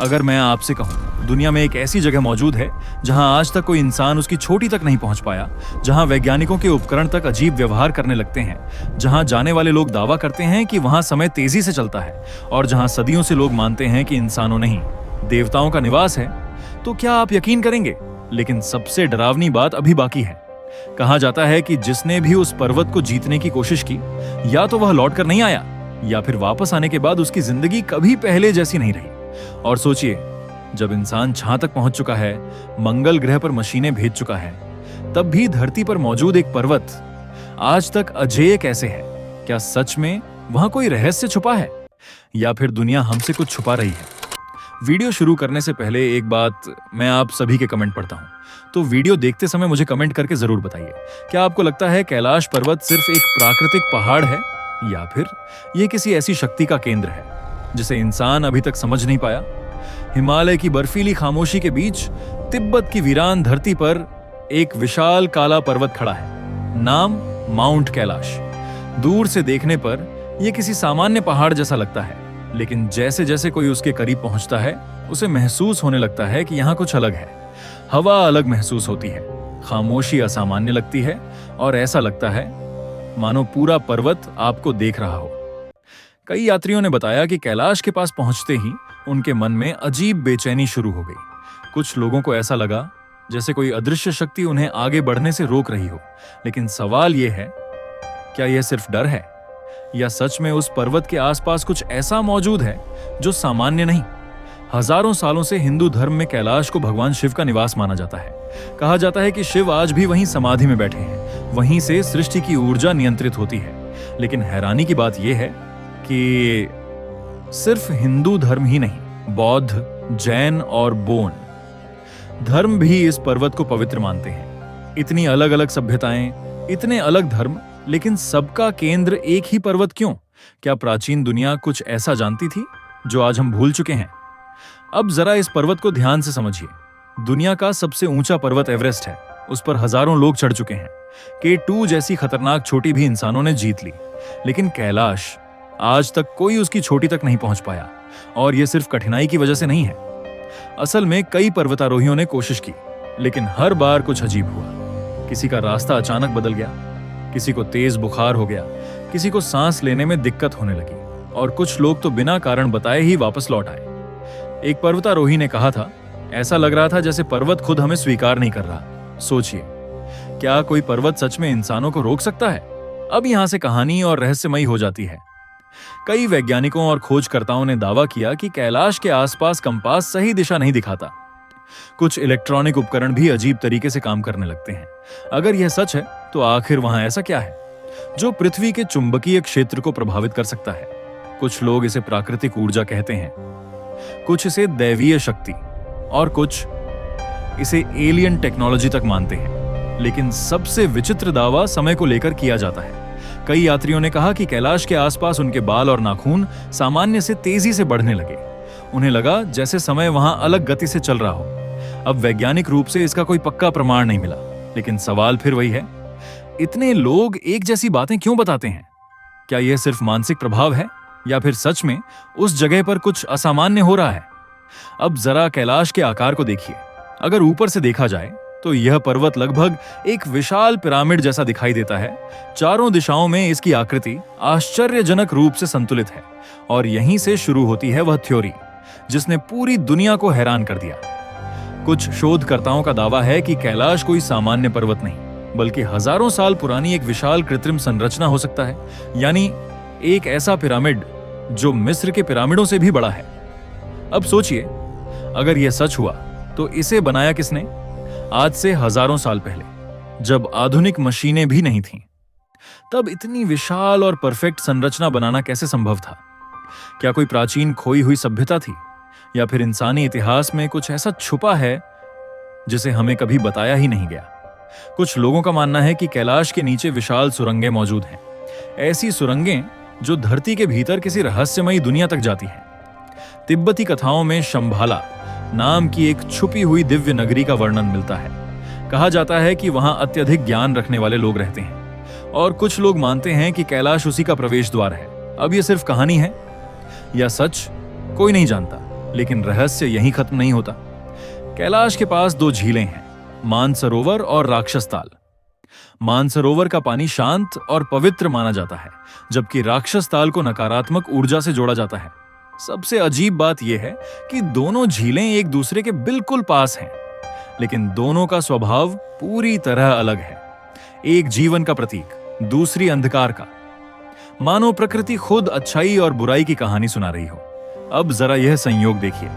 अगर मैं आपसे कहूं दुनिया में एक ऐसी जगह मौजूद है जहां आज तक कोई इंसान उसकी चोटी तक नहीं पहुंच पाया, जहां वैज्ञानिकों के उपकरण तक अजीब व्यवहार करने लगते हैं, जहां जाने वाले लोग दावा करते हैं कि वहां समय तेजी से चलता है और जहां सदियों से लोग मानते हैं कि इंसानों नहीं देवताओं का निवास है, तो क्या आप यकीन करेंगे? लेकिन सबसे डरावनी बात अभी बाकी है। कहा जाता है कि जिसने भी उस पर्वत को जीतने की कोशिश की, या तो वह लौटकर नहीं आया या फिर वापस आने के बाद उसकी जिंदगी कभी पहले जैसी नहीं रही। और सोचिए, जब इंसान चांद तक पहुंच चुका है, मंगल ग्रह पर मशीनें भेज चुका है, तब भी धरती पर मौजूद एक पर्वत आज तक अजेय कैसे है? क्या सच में वहां कोई रहस्य छुपा है या फिर दुनिया हमसे कुछ छुपा रही है? वीडियो शुरू करने से पहले एक बात मैं आप सभी के कमेंट पढ़ता हूं, तो वीडियो देखते समय मुझे कमेंट करके जरूर बताइए, क्या आपको लगता है कैलाश पर्वत सिर्फ एक प्राकृतिक पहाड़ है या फिर यह किसी ऐसी शक्ति का केंद्र है जिसे इंसान अभी तक समझ नहीं पाया? हिमालय की बर्फीली खामोशी के बीच तिब्बत की वीरान धरती पर एक विशाल काला पर्वत खड़ा है, नाम माउंट कैलाश। दूर से देखने पर यह किसी सामान्य पहाड़ जैसा लगता है, लेकिन जैसे जैसे कोई उसके करीब पहुंचता है, उसे महसूस होने लगता है कि यहाँ कुछ अलग है। हवा अलग महसूस होती है, खामोशी असामान्य लगती है और ऐसा लगता है मानो पूरा पर्वत आपको देख रहा हो। कई यात्रियों ने बताया कि कैलाश के पास पहुंचते ही उनके मन में अजीब बेचैनी शुरू हो गई। कुछ लोगों को ऐसा लगा जैसे कोई अदृश्य शक्ति उन्हें आगे बढ़ने से रोक रही हो। लेकिन सवाल यह है, क्या यह सिर्फ डर है या सच में उस पर्वत के आसपास कुछ ऐसा मौजूद है जो सामान्य नहीं? हजारों सालों से हिंदू धर्म में कैलाश को भगवान शिव का निवास माना जाता है। कहा जाता है कि शिव आज भी वहीं समाधि में बैठे हैं, वहीं से सृष्टि की ऊर्जा नियंत्रित होती है। लेकिन हैरानी की बात यह है कि सिर्फ हिंदू धर्म ही नहीं, बौद्ध, जैन और बोन धर्म भी इस पर्वत को पवित्र मानते हैं। इतनी अलग अलग सभ्यताएं, इतने अलग धर्म, लेकिन सबका केंद्र एक ही पर्वत क्यों? क्या प्राचीन दुनिया कुछ ऐसा जानती थी जो आज हम भूल चुके हैं? अब जरा इस पर्वत को ध्यान से समझिए। दुनिया का सबसे ऊंचा पर्वत एवरेस्ट है, उस पर हजारों लोग चढ़ चुके हैं। K2 जैसी खतरनाक चोटी भी इंसानों ने जीत ली, लेकिन कैलाश आज तक कोई उसकी चोटी तक नहीं पहुंच पाया। और यह सिर्फ कठिनाई की वजह से नहीं है। असल में कई पर्वतारोहियों ने कोशिश की, लेकिन हर बार कुछ अजीब हुआ। किसी का रास्ता अचानक बदल गया, किसी को तेज बुखार हो गया, किसी को सांस लेने में दिक्कत होने लगी और कुछ लोग तो बिना कारण बताए ही वापस लौट आए। एक पर्वतारोही ने कहा था, ऐसा लग रहा था जैसे पर्वत खुद हमें स्वीकार नहीं कर रहा। सोचिए, क्या कोई पर्वत सच में इंसानों को रोक सकता है? अब यहां से कहानी और रहस्यमयी हो जाती है। कई वैज्ञानिकों और खोजकर्ताओं ने दावा किया कि कैलाश के आसपास कंपास सही दिशा नहीं दिखाता। कुछ इलेक्ट्रॉनिक उपकरण भी अजीब तरीके से काम करने लगते हैं। अगर यह सच है, तो आखिर वहां ऐसा क्या है जो पृथ्वी के चुंबकीय क्षेत्र को प्रभावित कर सकता है? कुछ लोग इसे प्राकृतिक ऊर्जा कहते हैं, कुछ इसे दैवीय शक्ति और कुछ इसे एलियन टेक्नोलॉजी तक मानते हैं। लेकिन सबसे विचित्र दावा समय को लेकर किया जाता है। कई यात्रियों ने कहा कि कैलाश के आसपास उनके बाल और नाखून सामान्य से तेजी से बढ़ने लगे। उन्हें लगा जैसे समय वहां अलग गति से चल रहा हो। अब वैज्ञानिक रूप से इसका कोई पक्का प्रमाण नहीं मिला, लेकिन सवाल फिर वही है, इतने लोग एक जैसी बातें क्यों बताते हैं? क्या यह सिर्फ मानसिक प्रभाव है या फिर सच में उस जगह पर कुछ असामान्य हो रहा है? अब जरा कैलाश के आकार को देखिए। अगर ऊपर से देखा जाए तो यह पर्वत लगभग एक विशाल पिरामिड जैसा दिखाई देता है। चारों दिशाओं में इसकी आकृति आश्चर्यजनक रूप से संतुलित है और यहीं से शुरू होती है वह थ्योरी जिसने पूरी दुनिया को हैरान कर दिया। कुछ शोधकर्ताओं का दावा है कि कैलाश कोई सामान्य पर्वत नहीं, बल्कि हजारों साल पुरानी एक विशाल कृत्रिम संरचना हो सकता है। यानी एक ऐसा पिरामिड जो मिस्र के पिरामिडों से भी बड़ा है। अब सोचिए, अगर यह सच हुआ तो इसे बनाया किसने? आज से हजारों साल पहले, जब आधुनिक मशीनें भी नहीं थीं। तब इतनी विशाल और परफेक्ट संरचना बनाना कैसे संभव था? क्या कोई प्राचीन खोई हुई सभ्यता थी या फिर इंसानी इतिहास में कुछ ऐसा छुपा है जिसे हमें कभी बताया ही नहीं गया? कुछ लोगों का मानना है कि कैलाश के नीचे विशाल सुरंगें मौजूद हैं, ऐसी सुरंगें जो धरती के भीतर किसी रहस्यमयी दुनिया तक जाती हैं। तिब्बती कथाओं में शंभाला नाम की एक छुपी हुई दिव्य नगरी का वर्णन मिलता है। कहा जाता है कि वहां अत्यधिक ज्ञान रखने वाले लोग रहते हैं और कुछ लोग मानते हैं कि कैलाश उसी का प्रवेश द्वार है। अब यह सिर्फ कहानी है या सच, कोई नहीं जानता, लेकिन रहस्य यहीं खत्म नहीं होता। कैलाश के पास दो झीलें हैं, मानसरोवर और राक्षस ताल। मानसरोवर का पानी शांत और पवित्र माना जाता है, जबकि राक्षस ताल को नकारात्मक ऊर्जा से जोड़ा जाता है। सबसे अजीब बात यह है कि दोनों झीलें एक दूसरे के बिल्कुल पास हैं, लेकिन दोनों का स्वभाव पूरी तरह अलग है। एक जीवन का प्रतीक, दूसरी अंधकार का। मानो प्रकृति खुद अच्छाई और बुराई की कहानी सुना रही हो। अब जरा यह संयोग देखिए।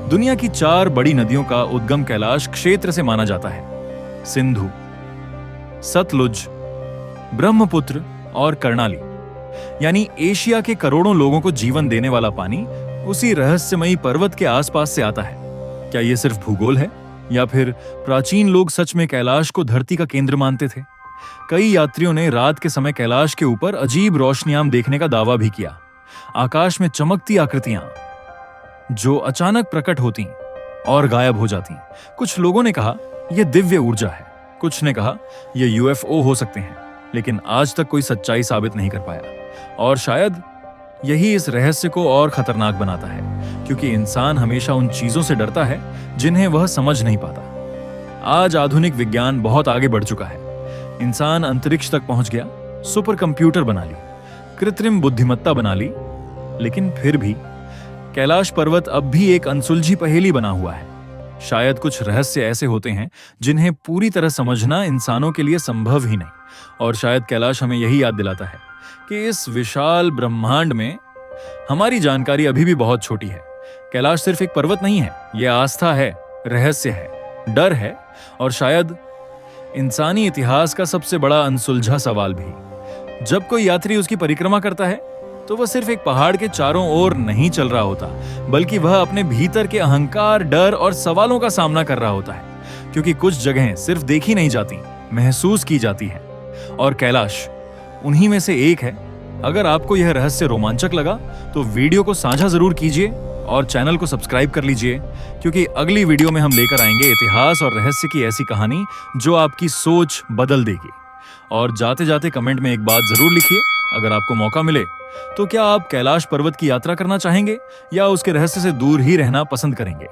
दुनिया की 4 बड़ी नदियों का उद्गम कैलाश क्षेत्र से माना जाता है। सिंधु, सतलुज, ब्रह्मपुत्र और कर्णाली, यानी एशिया के करोड़ों लोगों को जीवन देने वाला पानी उसी रहस्यमयी पर्वत के आसपास से आता है। क्या यह सिर्फ भूगोल है, या फिर प्राचीन लोग सच में कैलाश को धरती का केंद्र मानते थे? कई यात्रियों ने रात के समय कैलाश के ऊपर अजीब रोशनियां देखने का दावा भी किया। आकाश में चमकती आकृतियां जो अचानक प्रकट होती और गायब हो जाती। कुछ लोगों ने कहा यह दिव्य ऊर्जा है, कुछ ने कहा यह यूएफओ हो सकते हैं, लेकिन आज तक कोई सच्चाई साबित नहीं कर पाया। और शायद यही इस रहस्य को और खतरनाक बनाता है, क्योंकि इंसान हमेशा उन चीजों से डरता है जिन्हें वह समझ नहीं पाता। आज आधुनिक विज्ञान बहुत आगे बढ़ चुका है। इंसान अंतरिक्ष तक पहुंच गया, सुपर कंप्यूटर बना ली, कृत्रिम बुद्धिमत्ता बना ली, लेकिन फिर भी कैलाश पर्वत अब भी एक अनसुलझी पहेली बना हुआ है। शायद कुछ रहस्य ऐसे होते हैं जिन्हें पूरी तरह समझना इंसानों के लिए संभव ही नहीं। और शायद कैलाश हमें यही याद दिलाता है कि इस विशाल ब्रह्मांड में हमारी जानकारी अभी भी बहुत छोटी है। कैलाश सिर्फ एक पर्वत नहीं है, यह आस्था है, रहस्य है, डर है, और शायद इंसानी इतिहास का सबसे बड़ा अनसुलझा सवाल भी। जब कोई यात्री उसकी परिक्रमा करता है तो वह सिर्फ एक पहाड़ के चारों ओर नहीं चल रहा होता, बल्कि वह अपने भीतर के अहंकार, डर और सवालों का सामना कर रहा होता है। क्योंकि कुछ जगहें सिर्फ देखी नहीं जाती, महसूस की जाती हैं, और कैलाश उन्हीं में से एक है। अगर आपको यह रहस्य रोमांचक लगा तो वीडियो को साझा जरूर कीजिए और चैनल को सब्सक्राइब कर लीजिए, क्योंकि अगली वीडियो में हम लेकर आएंगे इतिहास और रहस्य की ऐसी कहानी जो आपकी सोच बदल देगी। और जाते जाते कमेंट में एक बात जरूर लिखिए, अगर आपको मौका मिले तो क्या आप कैलाश पर्वत की यात्रा करना चाहेंगे या उसके रहस्य से दूर ही रहना पसंद करेंगे?